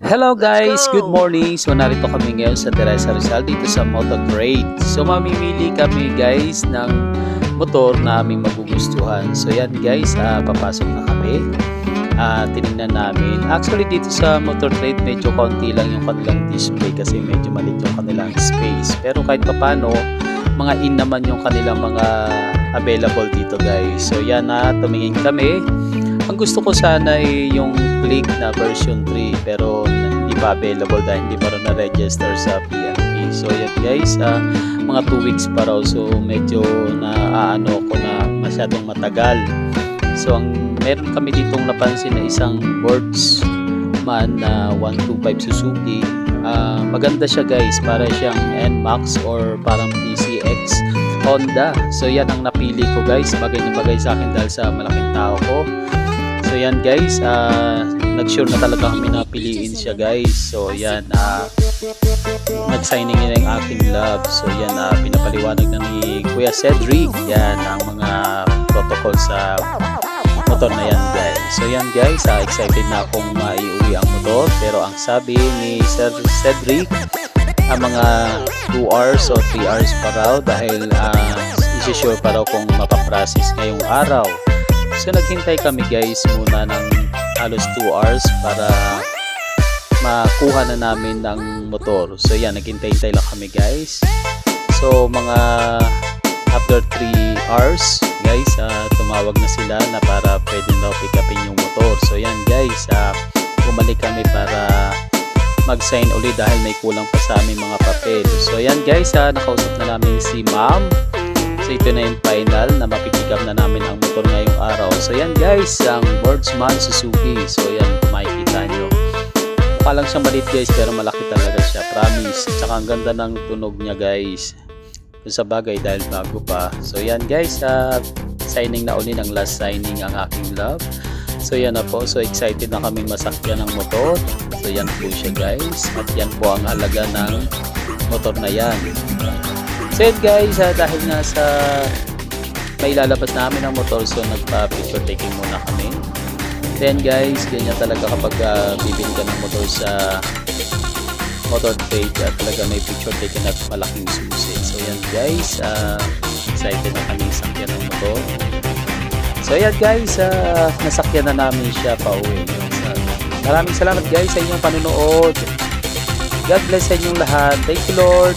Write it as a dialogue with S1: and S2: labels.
S1: Hello guys, good
S2: go!
S1: morning. So narito kami ngayon sa Teresa Rizal dito sa Moto Trade. So mamimili kami guys ng motor na aming magugustuhan. So yan guys, papasok na kami. Tinignan namin. Actually dito sa Motor Trade medyo konti lang yung kanilang display kasi medyo maliit yung kanilang space. Pero kahit papano, mga in naman yung kanilang mga available dito guys. So yan tumingin kami. Ang gusto ko sana ay yung click na version 3 pero hindi pa available dahil hindi pa rin na-register sa PNP. So yan guys, mga 2 weeks pa raw, so medyo naano ko na masyadong matagal. So meron kami ditong napansin na isang Boardsman na 125 Suzuki. Maganda siya guys, para siyang NMAX or parang PCX Honda. So yan ang napili ko guys, bagay na bagay sa akin dahil sa malaking tao ko. So yan guys, nag-sure na talaga kami na piliin siya guys. So yan, nag-signing na yung aking love. So yan, pinapaliwanag na ni Kuya Cedric yan ang mga protocol sa motor na yan guys. So yan guys, excited na akong maiuwi ang motor. Pero ang sabi ni Sir Cedric, mga 2 hours o 3 hours pa raw dahil isi-sure pa raw kung mapaprocess ngayong araw. So naghintay kami guys muna ng halos 2 hours para makuha na namin ng motor. So yan, naghintay-hintay lang kami guys. So mga after 3 hours guys, tumawag na sila na para pwede na pick upin yung motor. So yan guys, bumalik kami para mag-sign ulit dahil may kulang pa sa aming mga papel. So yan guys, nakausap na namin si ma'am. So ito na yung final na mapipick up na namin ang motor ngayong araw. So yan guys, ang Boardsman Suzuki. So yan, kung makikita nyo, mukha lang siyang maliit guys pero malaki talaga siya, promise. At saka ang ganda ng tunog niya guys, kung sa bagay dahil bago pa. So yan guys, signing na uli ng last signing ang aking love. So yan na po, so excited na kaming masakyan ng motor. So yan po siya guys, at yan po ang halaga ng motor na yan. So yun guys, dahil nga sa may lalabas namin ang motor, so nagpa-picture taking muna kami. Then guys, ganyan talaga kapag bibili ka ng motor sa Motor Trade, talaga may picture taking at malaking susi. So yan guys, excited na kami sakyan ng motor. So yan guys, nasakyan na namin siya pa uwi. Maraming salamat guys sa inyong panunood. God bless sa inyong lahat. Thank you Lord.